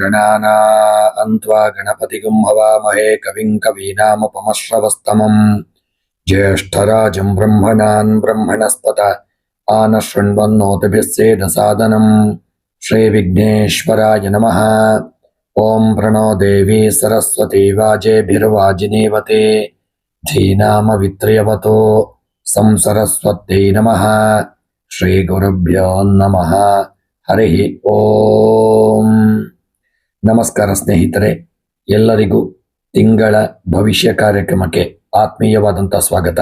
गणानान्त्वा गणपतिगुं हवामहे कविं कवीनामुपमश्रवस्तमम् ज्येष्ठराजं ब्रह्मणान् ब्रह्मणस्पत आनशृण्वन्नोतिभिः सेदसादनम् श्रीविघ्नेश्वराय नमः। ॐ प्रणो देवी सरस्वती वाजेभिर्वाजिनीवते धीनामवित्र्यवतो संसरस्वत्यै नमः। श्रीगुरुभ्यो नमः। ಹರಿ ಓಂ. ನಮಸ್ಕಾರ ಸ್ನೇಹಿತರೆ, ಎಲ್ಲರಿಗೂ ತಿಂಗಳ ಭವಿಷ್ಯ ಕಾರ್ಯಕ್ರಮಕ್ಕೆ ಆತ್ಮೀಯವಾದಂಥ ಸ್ವಾಗತ.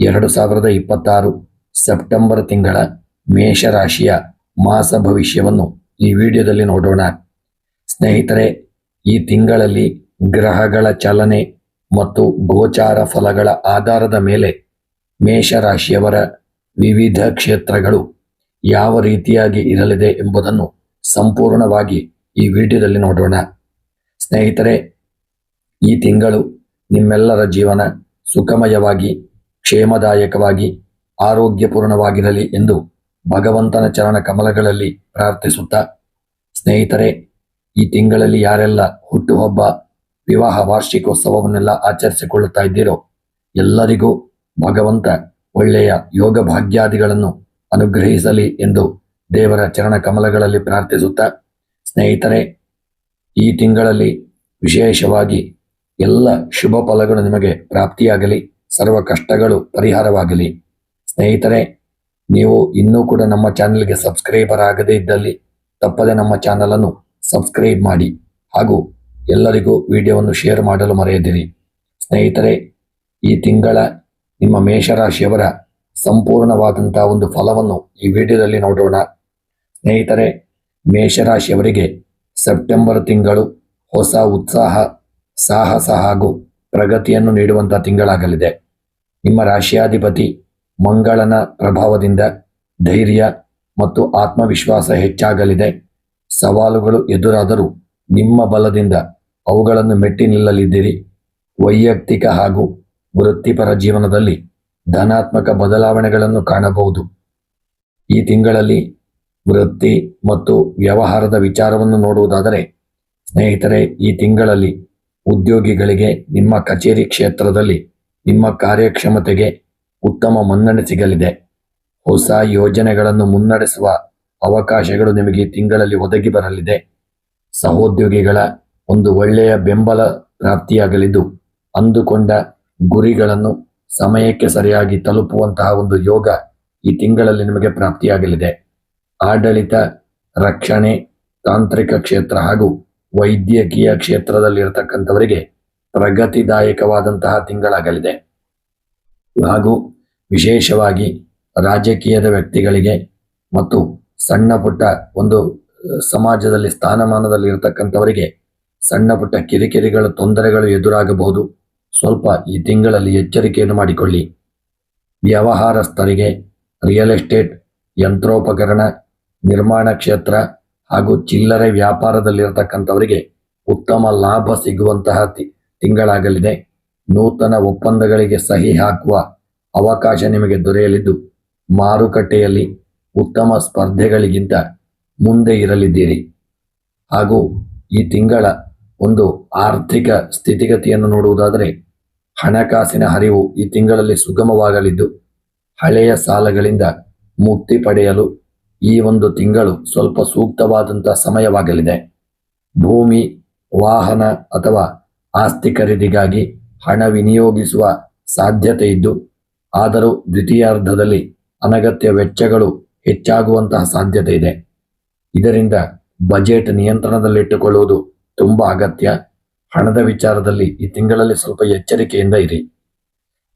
2026 ಸೆಪ್ಟೆಂಬರ್ ತಿಂಗಳ ಮೇಷರಾಶಿಯ ಮಾಸ ಭವಿಷ್ಯವನ್ನು ಈ ವಿಡಿಯೋದಲ್ಲಿ ನೋಡೋಣ. ಸ್ನೇಹಿತರೆ, ಈ ತಿಂಗಳಲ್ಲಿ ಗ್ರಹಗಳ ಚಲನೆ ಮತ್ತು ಗೋಚಾರ ಫಲಗಳ ಆಧಾರದ ಮೇಲೆ ಮೇಷರಾಶಿಯವರ ವಿವಿಧ ಕ್ಷೇತ್ರಗಳು ಯಾವ ರೀತಿಯಾಗಿ ಇರಲಿದೆ ಎಂಬುದನ್ನು ಸಂಪೂರ್ಣವಾಗಿ ಈ ವಿಡಿಯೋದಲ್ಲಿ ನೋಡೋಣ. ಸ್ನೇಹಿತರೆ, ಈ ತಿಂಗಳು ನಿಮ್ಮೆಲ್ಲರ ಜೀವನ ಸುಖಮಯವಾಗಿ ಕ್ಷೇಮದಾಯಕವಾಗಿ ಆರೋಗ್ಯಪೂರ್ಣವಾಗಿರಲಿ ಎಂದು ಭಗವಂತನ ಚರಣ ಕಮಲಗಳಲ್ಲಿ ಪ್ರಾರ್ಥಿಸುತ್ತಾ, ಸ್ನೇಹಿತರೆ, ಈ ತಿಂಗಳಲ್ಲಿ ಯಾರೆಲ್ಲ ಹುಟ್ಟುಹಬ್ಬ ವಿವಾಹ ವಾರ್ಷಿಕೋತ್ಸವವನ್ನೆಲ್ಲ ಆಚರಿಸಿಕೊಳ್ಳುತ್ತಾ ಇದ್ದೀರೋ ಎಲ್ಲರಿಗೂ ಭಗವಂತ ಒಳ್ಳೆಯ ಯೋಗ ಭಾಗ್ಯಾದಿಗಳನ್ನು ಅನುಗ್ರಹಿಸಲಿ ಎಂದು ದೇವರ ಚರಣ ಕಮಲಗಳಲ್ಲಿ ಪ್ರಾರ್ಥಿಸುತ್ತಾ, ಸ್ನೇಹಿತರೆ, ಈ ತಿಂಗಳಲ್ಲಿ ವಿಶೇಷವಾಗಿ ಎಲ್ಲ ಶುಭ ಫಲಗಳು ನಿಮಗೆ ಪ್ರಾಪ್ತಿಯಾಗಲಿ, ಸರ್ವ ಕಷ್ಟಗಳು ಪರಿಹಾರವಾಗಲಿ. ಸ್ನೇಹಿತರೆ, ನೀವು ಇನ್ನೂ ಕೂಡ ನಮ್ಮ ಚಾನೆಲ್ಗೆ ಸಬ್ಸ್ಕ್ರೈಬರ್ ಆಗದೇ ಇದ್ದಲ್ಲಿ ತಪ್ಪದೆ ನಮ್ಮ ಚಾನಲನ್ನು ಸಬ್ಸ್ಕ್ರೈಬ್ ಮಾಡಿ ಹಾಗೂ ಎಲ್ಲರಿಗೂ ವಿಡಿಯೋವನ್ನು ಶೇರ್ ಮಾಡಲು ಮರೆಯದಿರಿ. ಸ್ನೇಹಿತರೆ, ಈ ತಿಂಗಳ ನಿಮ್ಮ ಮೇಷರಾಶಿಯವರ ಸಂಪೂರ್ಣವಾದಂಥ ಒಂದು ಫಲವನ್ನು ಈ ವಿಡಿಯೋದಲ್ಲಿ ನೋಡೋಣ. ಸ್ನೇಹಿತರೆ, ಮೇಷರಾಶಿಯವರಿಗೆ ಸೆಪ್ಟೆಂಬರ್ ತಿಂಗಳು ಹೊಸ ಉತ್ಸಾಹ, ಸಾಹಸ ಹಾಗೂ ಪ್ರಗತಿಯನ್ನು ನೀಡುವಂಥ ತಿಂಗಳಾಗಲಿದೆ. ನಿಮ್ಮ ರಾಶಿಯಾಧಿಪತಿ ಮಂಗಳನ ಪ್ರಭಾವದಿಂದ ಧೈರ್ಯ ಮತ್ತು ಆತ್ಮವಿಶ್ವಾಸ ಹೆಚ್ಚಾಗಲಿದೆ. ಸವಾಲುಗಳು ಎದುರಾದರೂ ನಿಮ್ಮ ಬಲದಿಂದ ಅವುಗಳನ್ನು ಮೆಟ್ಟಿ ನಿಲ್ಲಲಿದ್ದೀರಿ. ವೈಯಕ್ತಿಕ ಹಾಗೂ ವೃತ್ತಿಪರ ಜೀವನದಲ್ಲಿ ಧನಾತ್ಮಕ ಬದಲಾವಣೆಗಳನ್ನು ಕಾಣಬಹುದು. ಈ ತಿಂಗಳಲ್ಲಿ ವೃತ್ತಿ ಮತ್ತು ವ್ಯವಹಾರದ ವಿಚಾರವನ್ನು ನೋಡುವುದಾದರೆ, ಸ್ನೇಹಿತರೆ, ಈ ತಿಂಗಳಲ್ಲಿ ಉದ್ಯೋಗಿಗಳಿಗೆ ನಿಮ್ಮ ಕಚೇರಿ ಕ್ಷೇತ್ರದಲ್ಲಿ ನಿಮ್ಮ ಕಾರ್ಯಕ್ಷಮತೆಗೆ ಉತ್ತಮ ಮನ್ನಣೆ ಸಿಗಲಿದೆ. ಹೊಸ ಯೋಜನೆಗಳನ್ನು ಮುನ್ನಡೆಸುವ ಅವಕಾಶಗಳು ನಿಮಗೆ ಈ ತಿಂಗಳಲ್ಲಿ ಒದಗಿ ಬರಲಿದೆ. ಸಹೋದ್ಯೋಗಿಗಳ ಒಂದು ಒಳ್ಳೆಯ ಬೆಂಬಲ ಪ್ರಾಪ್ತಿಯಾಗಲಿದ್ದು, ಅಂದುಕೊಂಡ ಗುರಿಗಳನ್ನು ಸಮಯಕ್ಕೆ ಸರಿಯಾಗಿ ತಲುಪುವಂತಹ ಒಂದು ಯೋಗ ಈ ತಿಂಗಳಲ್ಲಿ ನಿಮಗೆ ಪ್ರಾಪ್ತಿಯಾಗಲಿದೆ. ಆಡಳಿತ, ರಕ್ಷಣೆ, ತಾಂತ್ರಿಕ ಕ್ಷೇತ್ರ ಹಾಗೂ ವೈದ್ಯಕೀಯ ಕ್ಷೇತ್ರದಲ್ಲಿರತಕ್ಕಂಥವರಿಗೆ ಪ್ರಗತಿದಾಯಕವಾದಂತಹ ತಿಂಗಳಾಗಲಿದೆ. ಹಾಗೂ ವಿಶೇಷವಾಗಿ ರಾಜಕೀಯದ ವ್ಯಕ್ತಿಗಳಿಗೆ ಮತ್ತು ಸಣ್ಣ ಪುಟ್ಟ ಒಂದು ಸಮಾಜದಲ್ಲಿ ಸ್ಥಾನಮಾನದಲ್ಲಿ ಇರತಕ್ಕಂಥವರಿಗೆ ಸಣ್ಣ ಪುಟ್ಟ ಕಿರಿಕಿರಿಗಳು, ತೊಂದರೆಗಳು ಎದುರಾಗಬಹುದು. ಸ್ವಲ್ಪ ಈ ತಿಂಗಳಲ್ಲಿ ಎಚ್ಚರಿಕೆಯನ್ನು ಮಾಡಿಕೊಳ್ಳಿ. ವ್ಯವಹಾರಸ್ಥರಿಗೆ ರಿಯಲ್ ಎಸ್ಟೇಟ್, ಯಂತ್ರೋಪಕರಣ, ನಿರ್ಮಾಣ ಕ್ಷೇತ್ರ ಹಾಗೂ ಚಿಲ್ಲರೆ ವ್ಯಾಪಾರದಲ್ಲಿರತಕ್ಕಂಥವರಿಗೆ ಉತ್ತಮ ಲಾಭ ಸಿಗುವಂತಹ ತಿಂಗಳಾಗಲಿದೆ. ನೂತನ ಒಪ್ಪಂದಗಳಿಗೆ ಸಹಿ ಹಾಕುವ ಅವಕಾಶ ನಿಮಗೆ ದೊರೆಯಲಿದ್ದು, ಮಾರುಕಟ್ಟೆಯಲ್ಲಿ ಉತ್ತಮ ಸ್ಪರ್ಧೆಗಳಿಗಿಂತ ಮುಂದೆ ಇರಲಿದ್ದೀರಿ. ಹಾಗೂ ಈ ತಿಂಗಳ ಒಂದು ಆರ್ಥಿಕ ಸ್ಥಿತಿಗತಿಯನ್ನು ನೋಡುವುದಾದರೆ, ಹಣಕಾಸಿನ ಹರಿವು ಈ ತಿಂಗಳಲ್ಲಿ ಸುಗಮವಾಗಲಿದ್ದು, ಹಳೆಯ ಸಾಲಗಳಿಂದ ಮುಕ್ತಿ ಪಡೆಯಲು ಈ ಒಂದು ತಿಂಗಳು ಸ್ವಲ್ಪ ಸೂಕ್ತವಾದಂಥ ಸಮಯವಾಗಲಿದೆ. ಭೂಮಿ, ವಾಹನ ಅಥವಾ ಆಸ್ತಿ ಖರೀದಿಗಾಗಿ ಹಣ ವಿನಿಯೋಗಿಸುವ ಸಾಧ್ಯತೆ ಇದ್ದು, ಆದರೂ ದ್ವಿತೀಯಾರ್ಧದಲ್ಲಿ ಅನಗತ್ಯ ವೆಚ್ಚಗಳು ಹೆಚ್ಚಾಗುವಂತಹ ಸಾಧ್ಯತೆ ಇದೆ. ಇದರಿಂದ ಬಜೆಟ್ ನಿಯಂತ್ರಣದಲ್ಲಿಟ್ಟುಕೊಳ್ಳುವುದು ತುಂಬ ಅಗತ್ಯ. ಹಣದ ವಿಚಾರದಲ್ಲಿ ಈ ತಿಂಗಳಲ್ಲಿ ಸ್ವಲ್ಪ ಎಚ್ಚರಿಕೆಯಿಂದ ಇರಿ.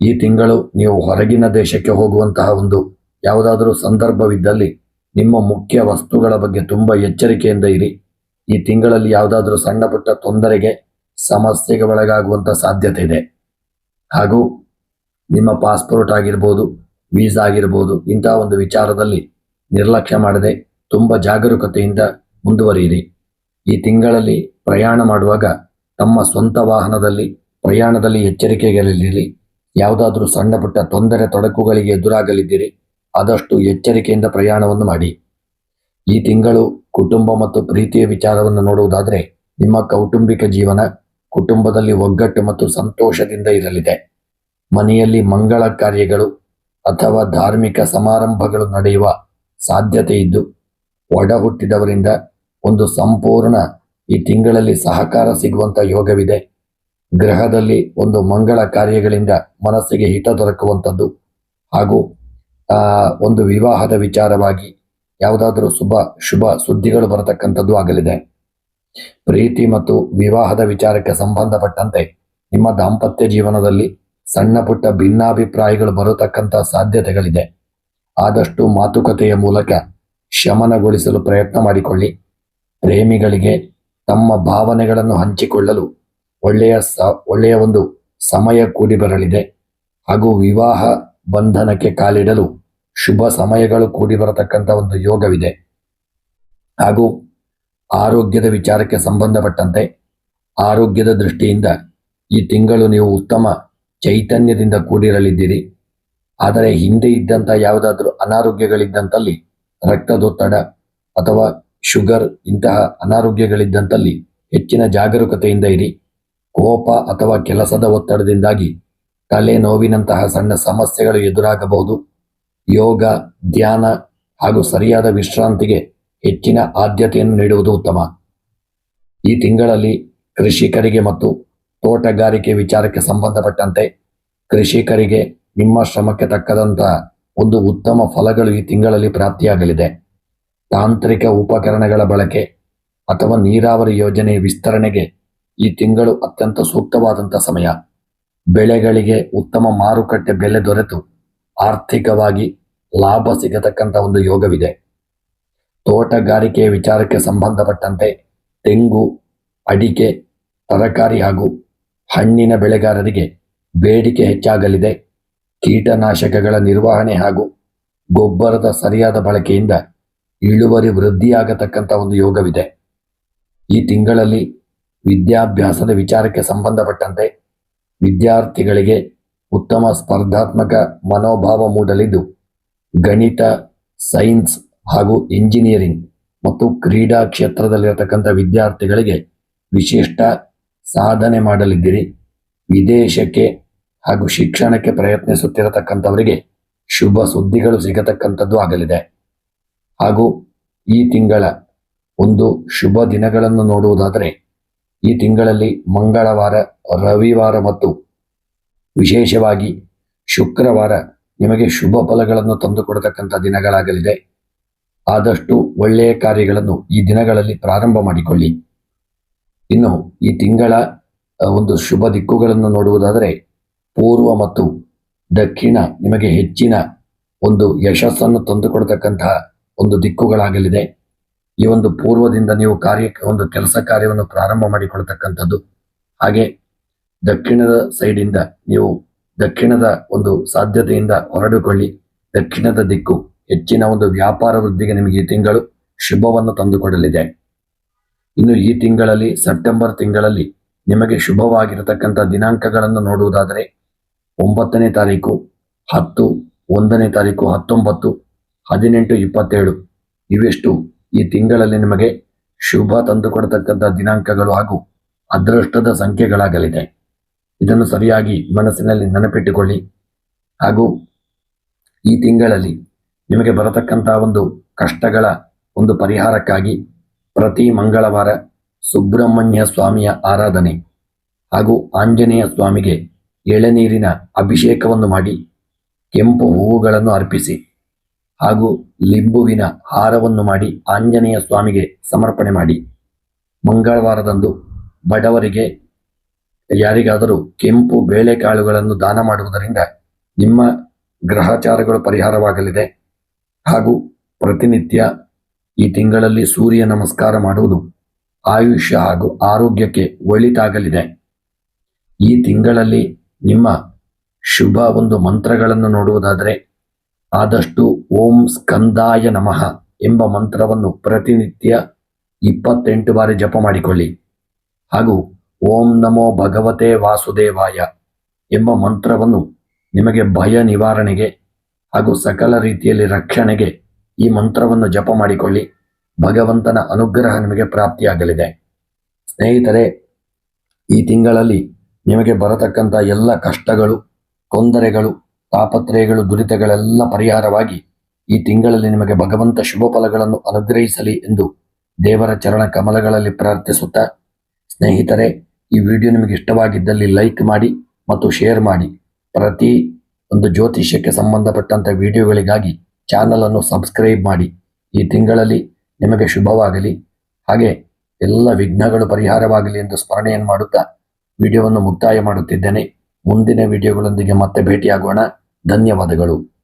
ಈ ತಿಂಗಳು ನೀವು ಹೊರಗಿನ ದೇಶಕ್ಕೆ ಹೋಗುವಂತಹ ಒಂದು ಯಾವುದಾದರೂ ಸಂದರ್ಭವಿದ್ದಲ್ಲಿ ನಿಮ್ಮ ಮುಖ್ಯ ವಸ್ತುಗಳ ಬಗ್ಗೆ ತುಂಬ ಎಚ್ಚರಿಕೆಯಿಂದ ಇರಿ. ಈ ತಿಂಗಳಲ್ಲಿ ಯಾವುದಾದ್ರೂ ಸಣ್ಣ ಪುಟ್ಟ ತೊಂದರೆಗೆ, ಸಮಸ್ಯೆಗೆ ಒಳಗಾಗುವಂಥ ಸಾಧ್ಯತೆ ಇದೆ. ಹಾಗೂ ನಿಮ್ಮ ಪಾಸ್ಪೋರ್ಟ್ ಆಗಿರ್ಬೋದು, ವೀಸಾ ಆಗಿರ್ಬೋದು, ಇಂತಹ ಒಂದು ವಿಚಾರದಲ್ಲಿ ನಿರ್ಲಕ್ಷ್ಯ ಮಾಡದೆ ತುಂಬ ಜಾಗರೂಕತೆಯಿಂದ ಮುಂದುವರಿಯಿರಿ. ಈ ತಿಂಗಳಲ್ಲಿ ಪ್ರಯಾಣ ಮಾಡುವಾಗ ತಮ್ಮ ಸ್ವಂತ ವಾಹನದಲ್ಲಿ ಪ್ರಯಾಣದಲ್ಲಿ ಎಚ್ಚರಿಕೆಗಳಿರಲಿ. ಯಾವುದಾದ್ರೂ ಸಣ್ಣ ಪುಟ್ಟ ತೊಂದರೆ ತೊಡಕುಗಳಿಗೆ ಎದುರಾಗಲಿದ್ದೀರಿ, ಆದಷ್ಟು ಎಚ್ಚರಿಕೆಯಿಂದ ಪ್ರಯಾಣವನ್ನು ಮಾಡಿ. ಈ ತಿಂಗಳು ಕುಟುಂಬ ಮತ್ತು ಪ್ರೀತಿಯ ವಿಚಾರವನ್ನು ನೋಡುವುದಾದರೆ ನಿಮ್ಮ ಕೌಟುಂಬಿಕ ಜೀವನ ಕುಟುಂಬದಲ್ಲಿ ಒಗ್ಗಟ್ಟು ಮತ್ತು ಸಂತೋಷದಿಂದ ಇರಲಿದೆ. ಮನೆಯಲ್ಲಿ ಮಂಗಳ ಕಾರ್ಯಗಳು ಅಥವಾ ಧಾರ್ಮಿಕ ಸಮಾರಂಭಗಳು ನಡೆಯುವ ಸಾಧ್ಯತೆ ಇದ್ದು, ಒಡ ಹುಟ್ಟಿದವರಿಂದ ಒಂದು ಸಂಪೂರ್ಣ ಈ ತಿಂಗಳಲ್ಲಿ ಸಹಕಾರ ಸಿಗುವಂಥ ಯೋಗವಿದೆ. ಗೃಹದಲ್ಲಿ ಒಂದು ಮಂಗಳ ಕಾರ್ಯಗಳಿಂದ ಮನಸ್ಸಿಗೆ ಹಿತ ದೊರಕುವಂಥದ್ದು ಹಾಗೂ ಒಂದು ವಿವಾಹದ ವಿಚಾರವಾಗಿ ಯಾವುದಾದರೂ ಶುಭ ಸುದ್ದಿಗಳು ಬರತಕ್ಕಂಥದ್ದು ಆಗಲಿದೆ. ಪ್ರೀತಿ ಮತ್ತು ವಿವಾಹದ ವಿಚಾರಕ್ಕೆ ಸಂಬಂಧಪಟ್ಟಂತೆ ನಿಮ್ಮ ದಾಂಪತ್ಯ ಜೀವನದಲ್ಲಿ ಸಣ್ಣ ಪುಟ್ಟ ಭಿನ್ನಾಭಿಪ್ರಾಯಗಳು ಬರತಕ್ಕಂಥ ಸಾಧ್ಯತೆಗಳಿದೆ. ಆದಷ್ಟು ಮಾತುಕತೆಯ ಮೂಲಕ ಶಮನಗೊಳಿಸಲು ಪ್ರಯತ್ನ ಮಾಡಿಕೊಳ್ಳಿ. ಪ್ರೇಮಿಗಳಿಗೆ ತಮ್ಮ ಭಾವನೆಗಳನ್ನು ಹಂಚಿಕೊಳ್ಳಲು ಒಳ್ಳೆಯ ಒಂದು ಸಮಯ ಕೂಡಿ ಬರಲಿದೆ ಹಾಗೂ ವಿವಾಹ ಬಂಧನಕ್ಕೆ ಕಾಲಿಡಲು ಶುಭ ಸಮಯಗಳು ಕೂಡಿ ಬರತಕ್ಕಂಥ ಒಂದು ಯೋಗವಿದೆ. ಹಾಗೂ ಆರೋಗ್ಯದ ವಿಚಾರಕ್ಕೆ ಸಂಬಂಧಪಟ್ಟಂತೆ ಆರೋಗ್ಯದ ದೃಷ್ಟಿಯಿಂದ ಈ ತಿಂಗಳು ನೀವು ಉತ್ತಮ ಚೈತನ್ಯದಿಂದ ಕೂಡಿರಲಿದ್ದೀರಿ. ಆದರೆ ಹಿಂದೆ ಇದ್ದಂಥ ಯಾವುದಾದ್ರೂ ಅನಾರೋಗ್ಯಗಳಿದ್ದಂತಲ್ಲಿ, ರಕ್ತದೊತ್ತಡ ಅಥವಾ ಶುಗರ್ ಇಂತಹ ಅನಾರೋಗ್ಯಗಳಿದ್ದಂತಲ್ಲಿ ಹೆಚ್ಚಿನ ಜಾಗರೂಕತೆಯಿಂದ ಇರಿ. ಕೋಪ ಅಥವಾ ಕೆಲಸದ ಒತ್ತಡದಿಂದಾಗಿ ತಲೆನೋವಿನಂತಹ ಸಣ್ಣ ಸಮಸ್ಯೆಗಳು ಎದುರಾಗಬಹುದು. ಯೋಗ, ಧ್ಯಾನ ಹಾಗೂ ಸರಿಯಾದ ವಿಶ್ರಾಂತಿಗೆ ಹೆಚ್ಚಿನ ಆದ್ಯತೆಯನ್ನು ನೀಡುವುದು ಉತ್ತಮ. ಈ ತಿಂಗಳಲ್ಲಿ ಕೃಷಿಕರಿಗೆ ಮತ್ತು ತೋಟಗಾರಿಕೆ ವಿಚಾರಕ್ಕೆ ಸಂಬಂಧಪಟ್ಟಂತೆ ಕೃಷಿಕರಿಗೆ ನಿಮ್ಮ ಶ್ರಮಕ್ಕೆ ತಕ್ಕದಂತಹ ಒಂದು ಉತ್ತಮ ಫಲಗಳು ಈ ತಿಂಗಳಲ್ಲಿ ಪ್ರಾಪ್ತಿಯಾಗಲಿದೆ. ತಾಂತ್ರಿಕ ಉಪಕರಣಗಳ ಬಳಕೆ ಅಥವಾ ನೀರಾವರಿ ಯೋಜನೆಯ ವಿಸ್ತರಣೆಗೆ ಈ ತಿಂಗಳು ಅತ್ಯಂತ ಸೂಕ್ತವಾದಂಥ ಸಮಯ. ಬೆಳೆಗಳಿಗೆ ಉತ್ತಮ ಮಾರುಕಟ್ಟೆ ಬೆಲೆ ದೊರೆತು ಆರ್ಥಿಕವಾಗಿ ಲಾಭ ಸಿಗತಕ್ಕಂಥ ಒಂದು ಯೋಗವಿದೆ. ತೋಟಗಾರಿಕೆಯ ವಿಚಾರಕ್ಕೆ ಸಂಬಂಧಪಟ್ಟಂತೆ ತೆಂಗು, ಅಡಿಕೆ, ತರಕಾರಿ ಹಾಗೂ ಹಣ್ಣಿನ ಬೆಳೆಗಾರರಿಗೆ ಬೇಡಿಕೆ ಹೆಚ್ಚಾಗಲಿದೆ. ಕೀಟನಾಶಕಗಳ ನಿರ್ವಹಣೆ ಹಾಗೂ ಗೊಬ್ಬರದ ಸರಿಯಾದ ಬಳಕೆಯಿಂದ ಇಳುವರಿ ವೃದ್ಧಿಯಾಗತಕ್ಕಂಥ ಒಂದು ಯೋಗವಿದೆ. ಈ ತಿಂಗಳಲ್ಲಿ ವಿದ್ಯಾಭ್ಯಾಸದ ವಿಚಾರಕ್ಕೆ ಸಂಬಂಧಪಟ್ಟಂತೆ ವಿದ್ಯಾರ್ಥಿಗಳಿಗೆ ಉತ್ತಮ ಸ್ಪರ್ಧಾತ್ಮಕ ಮನೋಭಾವ ಮೂಡಲಿದ್ದು, ಗಣಿತ, ಸೈನ್ಸ್ ಹಾಗೂ ಇಂಜಿನಿಯರಿಂಗ್ ಮತ್ತು ಕ್ರೀಡಾ ಕ್ಷೇತ್ರದಲ್ಲಿರತಕ್ಕಂಥ ವಿದ್ಯಾರ್ಥಿಗಳಿಗೆ ವಿಶಿಷ್ಟ ಸಾಧನೆ ಮಾಡಲಿದ್ದೀರಿ. ವಿದೇಶಕ್ಕೆ ಹಾಗೂ ಶಿಕ್ಷಣಕ್ಕೆ ಪ್ರಯತ್ನಿಸುತ್ತಿರತಕ್ಕಂಥವರಿಗೆ ಶುಭ ಸುದ್ದಿಗಳು ಸಿಗತಕ್ಕಂಥದ್ದು ಆಗಲಿದೆ. ಹಾಗೂ ಈ ತಿಂಗಳ ಒಂದು ಶುಭ ದಿನಗಳನ್ನು ನೋಡುವುದಾದರೆ ಈ ತಿಂಗಳಲ್ಲಿ ಮಂಗಳವಾರ, ರವಿವಾರ ಮತ್ತು ವಿಶೇಷವಾಗಿ ಶುಕ್ರವಾರ ನಿಮಗೆ ಶುಭ ಫಲಗಳನ್ನು ತಂದುಕೊಡತಕ್ಕಂಥ ದಿನಗಳಾಗಲಿದೆ. ಆದಷ್ಟು ಒಳ್ಳೆಯ ಕಾರ್ಯಗಳನ್ನು ಈ ದಿನಗಳಲ್ಲಿ ಪ್ರಾರಂಭ ಮಾಡಿಕೊಳ್ಳಿ. ಇನ್ನು ಈ ತಿಂಗಳ ಒಂದು ಶುಭ ದಿಕ್ಕುಗಳನ್ನು ನೋಡುವುದಾದರೆ ಪೂರ್ವ ಮತ್ತು ದಕ್ಷಿಣ ನಿಮಗೆ ಹೆಚ್ಚಿನ ಒಂದು ಯಶಸ್ಸನ್ನು ತಂದುಕೊಡ್ತಕ್ಕಂತಹ ಒಂದು ದಿಕ್ಕುಗಳಾಗಲಿದೆ. ಈ ಒಂದು ಪೂರ್ವದಿಂದ ನೀವು ಒಂದು ಕೆಲಸ ಕಾರ್ಯವನ್ನು ಪ್ರಾರಂಭ ಮಾಡಿಕೊಳ್ತಕ್ಕಂಥದ್ದು. ಹಾಗೆ ದಕ್ಷಿಣದ ಸೈಡಿಂದ ನೀವು ದಕ್ಷಿಣದ ಒಂದು ಸಾಧ್ಯತೆಯಿಂದ ಹೊರಡುಕೊಳ್ಳಿ. ದಕ್ಷಿಣದ ದಿಕ್ಕು ಹೆಚ್ಚಿನ ಒಂದು ವ್ಯಾಪಾರ ವೃದ್ಧಿಗೆ ನಿಮಗೆ ಈ ತಿಂಗಳು ಶುಭವನ್ನು ತಂದುಕೊಡಲಿದೆ. ಇನ್ನು ಈ ತಿಂಗಳಲ್ಲಿ ಸೆಪ್ಟೆಂಬರ್ ತಿಂಗಳಲ್ಲಿ ನಿಮಗೆ ಶುಭವಾಗಿರತಕ್ಕಂಥ ದಿನಾಂಕಗಳನ್ನು ನೋಡುವುದಾದರೆ 9ನೇ ತಾರೀಕು, 10, 1ನೇ ತಾರೀಕು, 19, 18, 27 ಇವೆಷ್ಟು ಈ ತಿಂಗಳಲ್ಲಿ ನಿಮಗೆ ಶುಭ ತಂದುಕೊಡತಕ್ಕಂಥ ದಿನಾಂಕಗಳು ಹಾಗೂ ಅದೃಷ್ಟದ ಸಂಖ್ಯೆಗಳಾಗಲಿದೆ. ಇದನ್ನು ಸರಿಯಾಗಿ ಮನಸ್ಸಿನಲ್ಲಿ ನೆನಪಿಟ್ಟುಕೊಳ್ಳಿ. ಹಾಗೂ ಈ ತಿಂಗಳಲ್ಲಿ ನಿಮಗೆ ಬರತಕ್ಕಂಥ ಒಂದು ಕಷ್ಟಗಳ ಒಂದು ಪರಿಹಾರಕ್ಕಾಗಿ ಪ್ರತಿ ಮಂಗಳವಾರ ಸುಬ್ರಹ್ಮಣ್ಯ ಸ್ವಾಮಿಯ ಆರಾಧನೆ ಹಾಗೂ ಆಂಜನೇಯ ಸ್ವಾಮಿಗೆ ಎಳೆನೀರಿನ ಅಭಿಷೇಕವನ್ನು ಮಾಡಿ ಕೆಂಪು ಹೂವುಗಳನ್ನು ಅರ್ಪಿಸಿ ಹಾಗೂ ಲಿಂಬುವಿನ ಹಾರವನ್ನು ಮಾಡಿ ಆಂಜನೇಯ ಸ್ವಾಮಿಗೆ ಸಮರ್ಪಣೆ ಮಾಡಿ. ಮಂಗಳವಾರದಂದು ಬಡವರಿಗೆ ಯಾರಿಗಾದರೂ ಕೆಂಪು ಬೇಳೆಕಾಳುಗಳನ್ನು ದಾನ ಮಾಡುವುದರಿಂದ ನಿಮ್ಮ ಗ್ರಹಚಾರಗಳು ಪರಿಹಾರವಾಗಲಿದೆ. ಹಾಗೂ ಪ್ರತಿನಿತ್ಯ ಈ ತಿಂಗಳಲ್ಲಿ ಸೂರ್ಯ ನಮಸ್ಕಾರ ಮಾಡುವುದು ಆಯುಷ್ಯ ಹಾಗೂ ಆರೋಗ್ಯಕ್ಕೆ ಒಳಿತಾಗಲಿದೆ. ಈ ತಿಂಗಳಲ್ಲಿ ನಿಮ್ಮ ಶುಭ ಒಂದು ಮಂತ್ರಗಳನ್ನು ನೋಡುವುದಾದರೆ ಆದಷ್ಟು ಓಂ ಸ್ಕಂದಾಯ ನಮಃ ಎಂಬ ಮಂತ್ರವನ್ನು ಪ್ರತಿನಿತ್ಯ 28 ಬಾರಿ ಜಪ ಮಾಡಿಕೊಳ್ಳಿ. ಹಾಗೂ ಓಂ ನಮೋ ಭಗವತೆ ವಾಸುದೇವಾಯ ಎಂಬ ಮಂತ್ರವನ್ನು ನಿಮಗೆ ಭಯ ನಿವಾರಣೆಗೆ ಹಾಗೂ ಸಕಲ ರೀತಿಯಲ್ಲಿ ರಕ್ಷಣೆಗೆ ಈ ಮಂತ್ರವನ್ನು ಜಪ ಮಾಡಿಕೊಳ್ಳಿ. ಭಗವಂತನ ಅನುಗ್ರಹ ನಿಮಗೆ ಪ್ರಾಪ್ತಿಯಾಗಲಿದೆ. ಸ್ನೇಹಿತರೆ, ಈ ತಿಂಗಳಲ್ಲಿ ನಿಮಗೆ ಬರತಕ್ಕಂಥ ಎಲ್ಲ ಕಷ್ಟಗಳು, ತೊಂದರೆಗಳು, ತಾಪತ್ರಯಗಳು, ದುರಿತಗಳೆಲ್ಲ ಪರಿಹಾರವಾಗಿ ಈ ತಿಂಗಳಲ್ಲಿ ನಿಮಗೆ ಭಗವಂತ ಶುಭ ಫಲಗಳನ್ನು ಅನುಗ್ರಹಿಸಲಿ ಎಂದು ದೇವರ ಚರಣ ಕಮಲಗಳಲ್ಲಿ ಪ್ರಾರ್ಥಿಸುತ್ತಾ, ಸ್ನೇಹಿತರೆ, ಈ ವಿಡಿಯೋ ನಿಮಗೆ ಇಷ್ಟವಾಗಿದ್ದಲ್ಲಿ ಲೈಕ್ ಮಾಡಿ ಮತ್ತು ಶೇರ್ ಮಾಡಿ. ಪ್ರತಿ ಒಂದು ಜ್ಯೋತಿಷ್ಯಕ್ಕೆ ಸಂಬಂಧಪಟ್ಟಂಥ ವಿಡಿಯೋಗಳಿಗಾಗಿ ಚಾನಲ್ ಅನ್ನು ಸಬ್ಸ್ಕ್ರೈಬ್ ಮಾಡಿ. ಈ ತಿಂಗಳಲ್ಲಿ ನಿಮಗೆ ಶುಭವಾಗಲಿ, ಹಾಗೆ ಎಲ್ಲ ವಿಘ್ನಗಳು ಪರಿಹಾರವಾಗಲಿ ಎಂದು ಸ್ಮರಣೆಯನ್ನು ಮಾಡುತ್ತಾ ವಿಡಿಯೋವನ್ನು ಮುಕ್ತಾಯ ಮಾಡುತ್ತಿದ್ದೇನೆ. ಮುಂದಿನ ವಿಡಿಯೋಗಳೊಂದಿಗೆ ಮತ್ತೆ ಭೇಟಿಯಾಗೋಣ. ಧನ್ಯವಾದಗಳು.